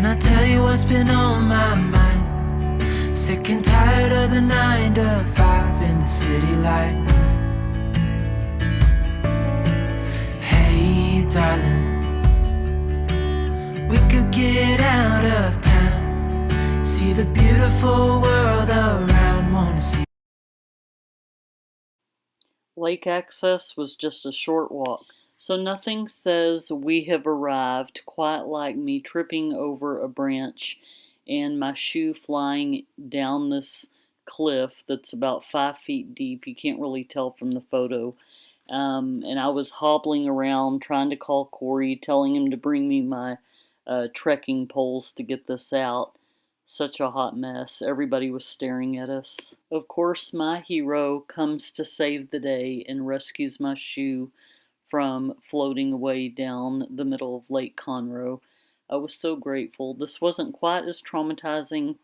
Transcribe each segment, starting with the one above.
I tell you what's been on my mind? Sick and tired of the 9 to 5 in the city life. Hey darling, we could get out of town, see the beautiful world around, wanna see. Lake access was just a short walk, so nothing says we have arrived quite like me tripping over a branch and my shoe flying down this cliff that's about 5 feet deep. You can't really tell from the photo. And I was hobbling around trying to call Corey, telling him to bring me my trekking poles to get this out. Such a hot mess. Everybody was staring at us. Of course, my hero comes to save the day and rescues my shoe from floating away down the middle of Lake Conroe. I was so grateful. This wasn't quite as traumatizing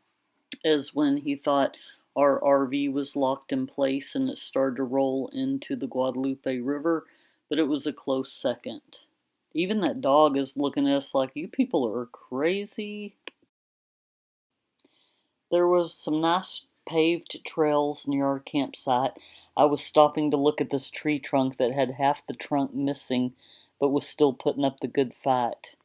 as when he thought our RV was locked in place and it started to roll into the Guadalupe River, but it was a close second. Even that dog is looking at us like, you people are crazy. There was some nice paved trails near our campsite. I was stopping to look at this tree trunk that had half the trunk missing, but was still putting up the good fight.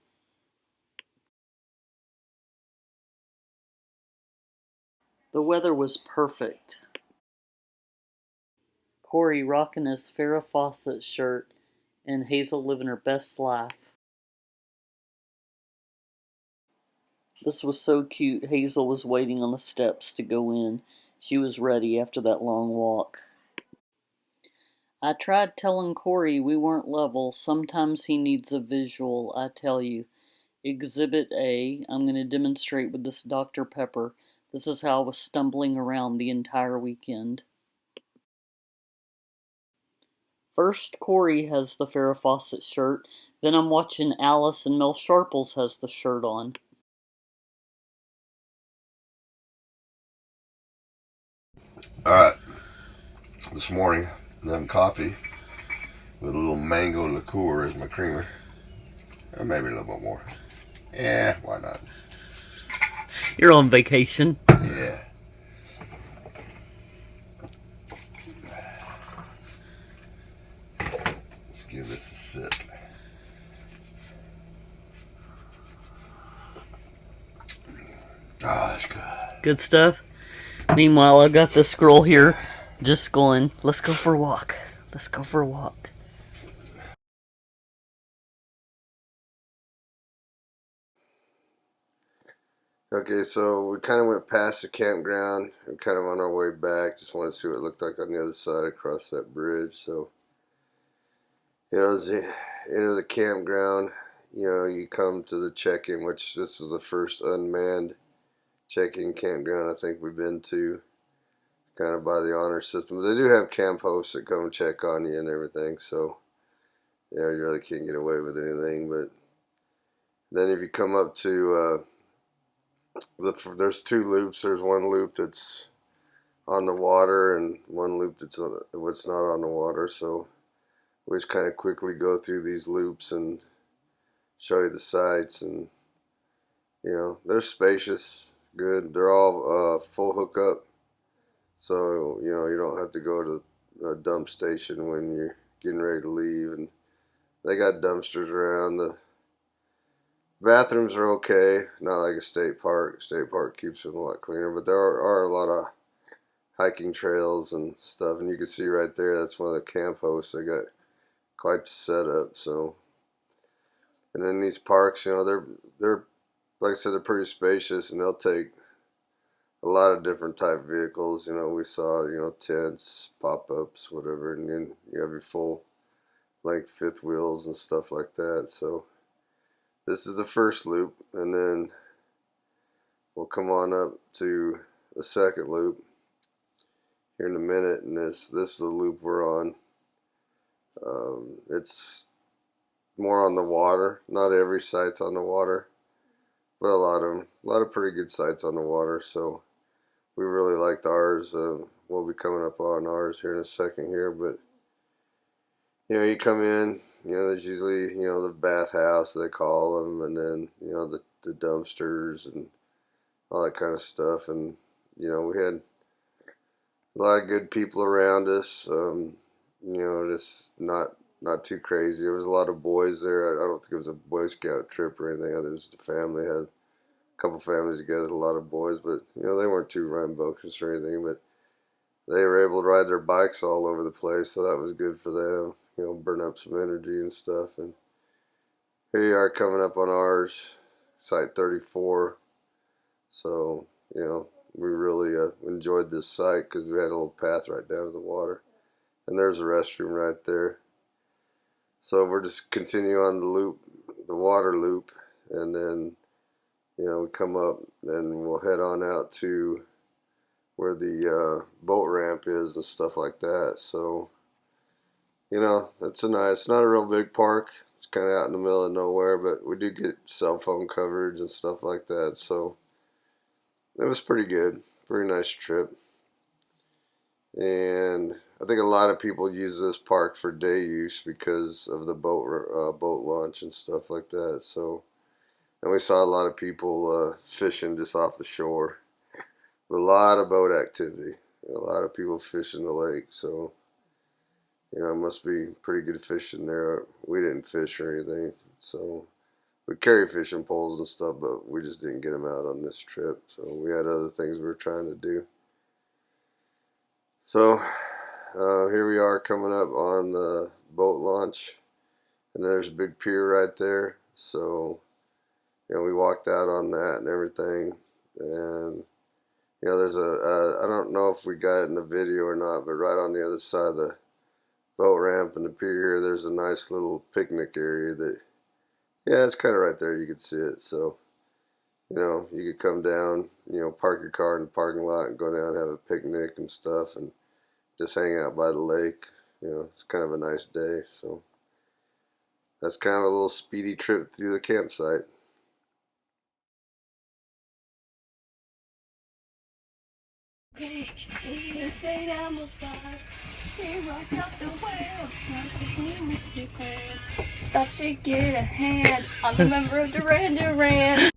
The weather was perfect. Corey rocking his Farrah Fawcett shirt and Hazel living her best life. This was so cute. Hazel was waiting on the steps to go in. She was ready after that long walk. I tried telling Corey we weren't level. Sometimes he needs a visual, I tell you. Exhibit A, I'm going to demonstrate with this Dr. Pepper. This is how I was stumbling around the entire weekend. First, Corey has the Farrah Fawcett shirt. Then I'm watching Alice and Mel Sharples has the shirt on. Alright, this morning I'm having coffee with a little mango liqueur as my creamer. Or maybe a little bit more. Yeah, why not? You're on vacation. Yeah. Let's give this a sip. Oh, that's good. Good stuff. Meanwhile, I've got this girl here just going, let's go for a walk. Let's go for a walk. Okay, so we kind of went past the campground. We're kind of on our way back. Just wanted to see what it looked like on the other side across that bridge. So, as the end of the campground, you come to the check-in, which this was the first unmanned check-in campground I think we've been to, kind of by the honor system. They do have camp hosts that come check on you and everything, so you really can't get away with anything. But then if you come up to there's two loops. There's one loop that's on the water and one loop that's what's not on the water. So we just kind of quickly go through these loops and show you the sights, and they're spacious, good. They're all full hookup, so you don't have to go to a dump station when you're getting ready to leave. And they got dumpsters around. The bathrooms are okay, not like a state park. State park keeps them a lot cleaner, but there are a lot of hiking trails and stuff. And you can see right there, that's one of the camp hosts. They got quite the setup. So, and then these parks, they're like I said, they're pretty spacious, and they'll take a lot of different type vehicles. We saw tents, pop-ups, whatever, and then you have your full length fifth wheels and stuff like that. So this is the first loop, and then we'll come on up to the second loop here in a minute, and this is the loop we're on. It's more on the water. Not every site's on the water, but a lot of pretty good sites on the water. So we really liked ours. We'll be coming up on ours here in a second here, but you come in, there's usually, the bathhouse, they call them, and then, the dumpsters and all that kind of stuff. And, we had a lot of good people around us, just not too crazy. There was a lot of boys there. I don't think it was a Boy Scout trip or anything. It was the family. Had a couple families together, a lot of boys, but, they weren't too rambunctious or anything, but they were able to ride their bikes all over the place, so that was good for them. Burn up some energy and stuff. And here you are coming up on ours, site 34. So, we really enjoyed this site because we had a little path right down to the water. And there's a restroom right there. So we're just continue on the loop, the water loop, and then, we come up and we'll head on out to where the boat ramp is and stuff like that. So, it's it's not a real big park. It's kind of out in the middle of nowhere, but we do get cell phone coverage and stuff like that. So it was pretty good. Pretty nice trip. And I think a lot of people use this park for day use because of the boat launch and stuff like that. So, and we saw a lot of people fishing just off the shore. A lot of boat activity. A lot of people fishing the lake. So, it must be pretty good fishing there. We didn't fish or anything. So we carry fishing poles and stuff, but we just didn't get them out on this trip. So we had other things we were trying to do. So here we are coming up on the boat launch, and there's a big pier right there. So, we walked out on that and everything. And, there's I don't know if we got it in the video or not, but right on the other side of the boat ramp and the pier here, there's a nice little picnic area that, it's kind of right there. You can see it. So, you could come down, park your car in the parking lot and go down and have a picnic and stuff and just hang out by the lake. It's kind of a nice day. So that's kind of a little speedy trip through the campsite. Thought she'd get a hand. I'm a member of Duran Duran.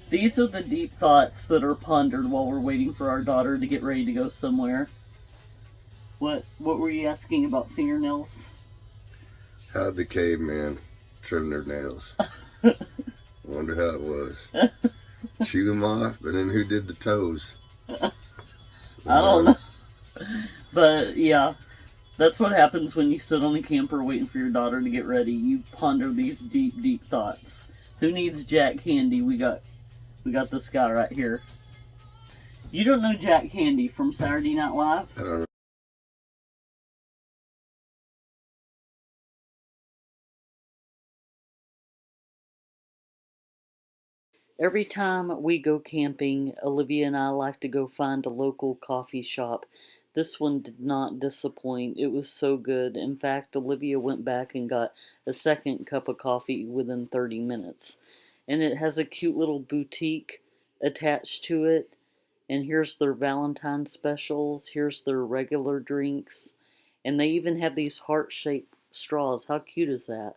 These are the deep thoughts that are pondered while we're waiting for our daughter to get ready to go somewhere. What were you asking about fingernails? How'd the caveman trim their nails? I wonder how it was. Chew them off, but then who did the toes? I don't know. But yeah, that's what happens when you sit on a camper waiting for your daughter to get ready. You ponder these deep, deep thoughts. Who needs Jack Handy? We got this guy right here. You don't know Jack Handy from Saturday Night Live? I don't know. Every time we go camping, Olivia and I like to go find a local coffee shop. This one did not disappoint. It was so good. In fact, Olivia went back and got a second cup of coffee within 30 minutes. And it has a cute little boutique attached to it. And here's their Valentine's specials. Here's their regular drinks. And they even have these heart-shaped straws. How cute is that?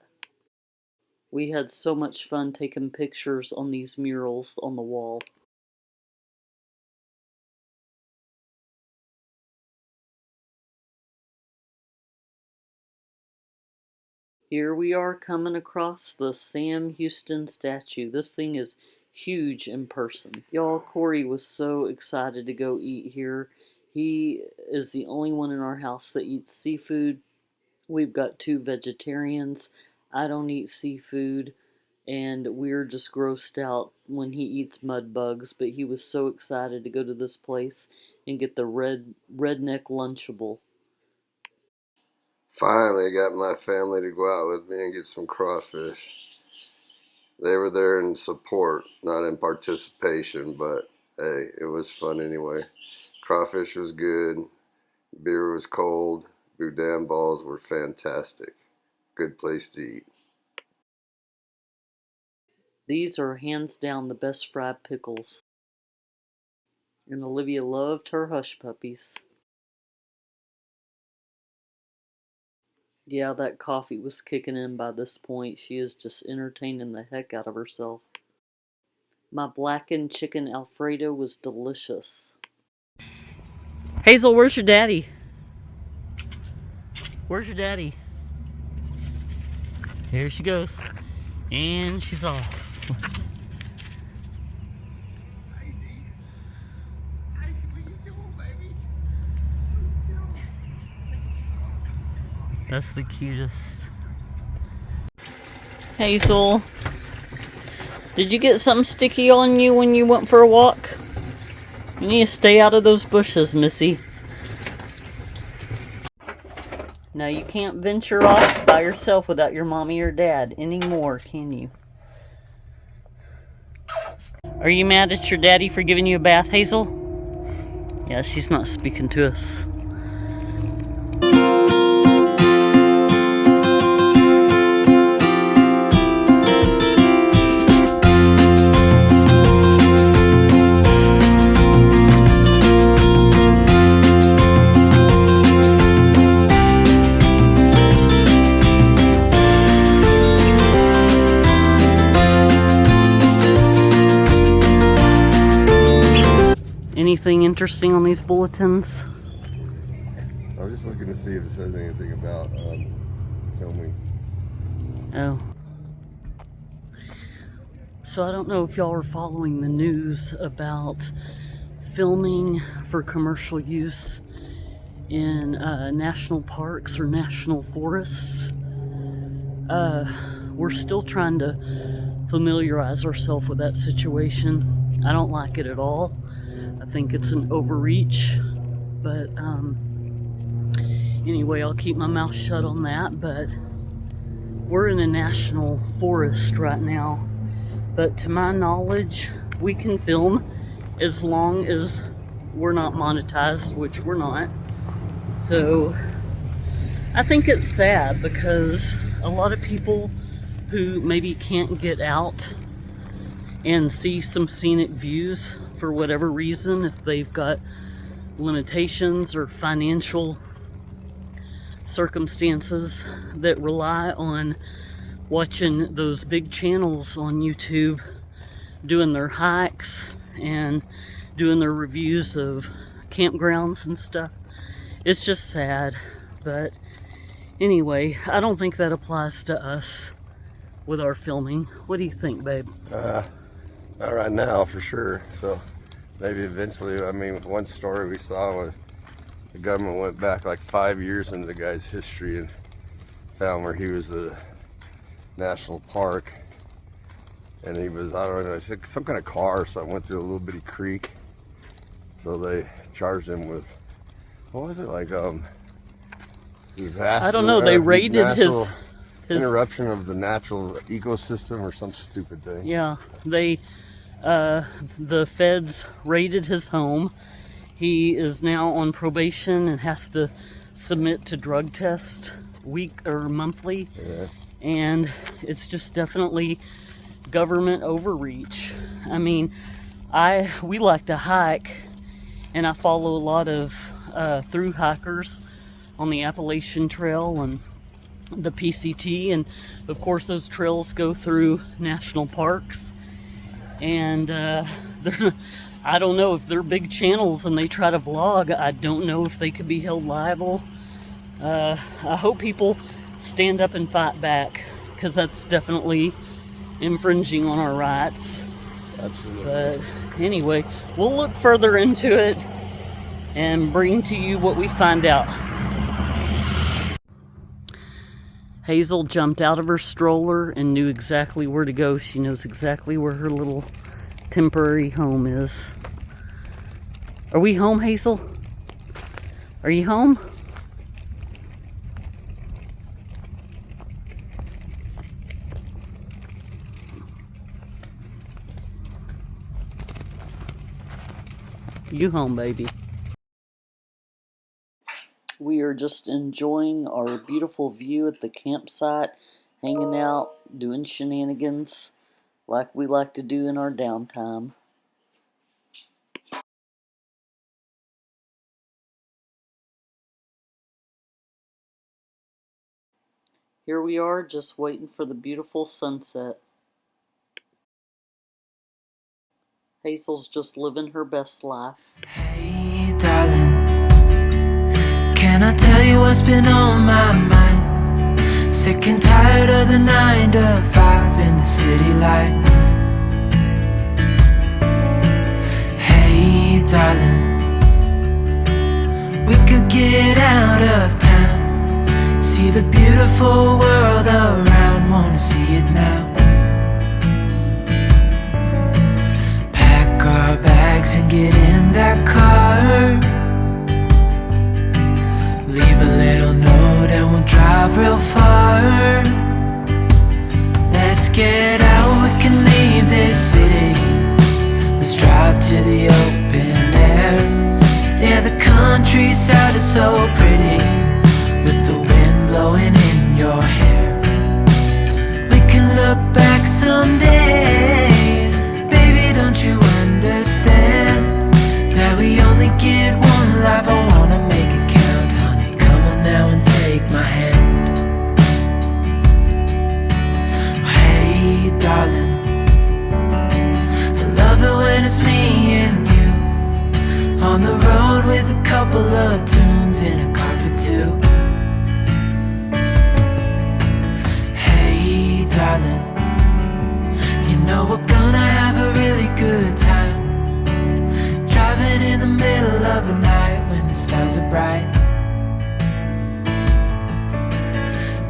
We had so much fun taking pictures on these murals on the wall. Here we are coming across the Sam Houston statue. This thing is huge in person. Y'all, Corey was so excited to go eat here. He is the only one in our house that eats seafood. We've got 2 vegetarians. I don't eat seafood, and we're just grossed out when he eats mud bugs, but he was so excited to go to this place and get the redneck Lunchable. Finally got my family to go out with me and get some crawfish. They were there in support, not in participation, but hey, it was fun anyway. Crawfish was good, beer was cold, boudin balls were fantastic. Good place to eat. These are hands down the best fried pickles. And Olivia loved her hush puppies. Yeah, that coffee was kicking in by this point. She is just entertaining the heck out of herself. My blackened chicken Alfredo was delicious. Hazel, where's your daddy? Where's your daddy? Here she goes. And she's off. That's the cutest. Hazel, did you get something sticky on you when you went for a walk? You need to stay out of those bushes, Missy. Now you can't venture off by yourself without your mommy or dad anymore, can you? Are you mad at your daddy for giving you a bath, Hazel? Yeah, she's not speaking to us. Anything interesting on these bulletins? I was just looking to see if it says anything about filming. Oh. So I don't know if y'all are following the news about filming for commercial use in national parks or national forests. We're still trying to familiarize ourselves with that situation. I don't like it at all. I think it's an overreach, but anyway, I'll keep my mouth shut on that. But we're in a national forest right now, but to my knowledge, we can film as long as we're not monetized, which we're not. So I think it's sad because a lot of people who maybe can't get out and see some scenic views for whatever reason, if they've got limitations or financial circumstances that rely on watching those big channels on YouTube doing their hikes and doing their reviews of campgrounds and stuff. It's just sad. But anyway, I don't think that applies to us with our filming. What do you think, babe? Not right now, for sure. So maybe eventually. I mean, one story we saw was the government went back like 5 years into the guy's history and found where he was a national park, and he was, I don't know, I think some kind of car or something went through a little bitty creek. So they charged him with, what was it, like disaster? I don't know. They raided his interruption of the natural ecosystem or some stupid thing. Yeah, they the feds raided his home. He is now on probation and has to submit to drug tests week or monthly. Yeah. And it's just definitely government overreach. I mean, we like to hike, and I follow a lot of through hikers on the Appalachian Trail and the PCT, and of course those trails go through national parks. And I don't know if they're big channels and they try to vlog. I don't know if they could be held liable. I hope people stand up and fight back, because that's definitely infringing on our rights. Absolutely. But anyway, we'll look further into it and bring to you what we find out. Hazel jumped out of her stroller and knew exactly where to go. She knows exactly where her little temporary home is. Are we home, Hazel? Are you home? You home, baby. We are just enjoying our beautiful view at the campsite, hanging out, doing shenanigans like we like to do in our downtime. Here we are, just waiting for the beautiful sunset. Hazel's just living her best life. Hey, darling, can I tell you what's been on my mind? Sick and tired of the 9 to 5 in the city life. Hey, darling, we could get out of town, see the beautiful world around, wanna see it now. Pack our bags and get in that car, leave a little note and we'll drive real far. Let's get out, we can leave this city. Let's drive to the open air. Yeah, the countryside is so pretty, with the wind blowing in your hair. We can look back someday. Baby, don't you understand that we only get one life? I wanna make it count, honey. Come on now and take my hand. Hey, darling, I love it when it's me and you on the road with a couple of tunes in a car for two. Hey, darling, you know we're gonna have a really good time, driving in the middle of the night when the stars are bright.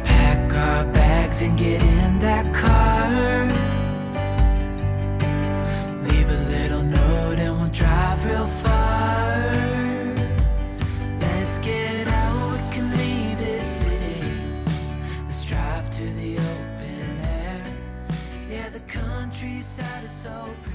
Pack our bags and get in that car, leave a little note and we'll drive real far. Let's get out, we can leave this city. Let's drive to the open air. Yeah, the countryside is so pretty.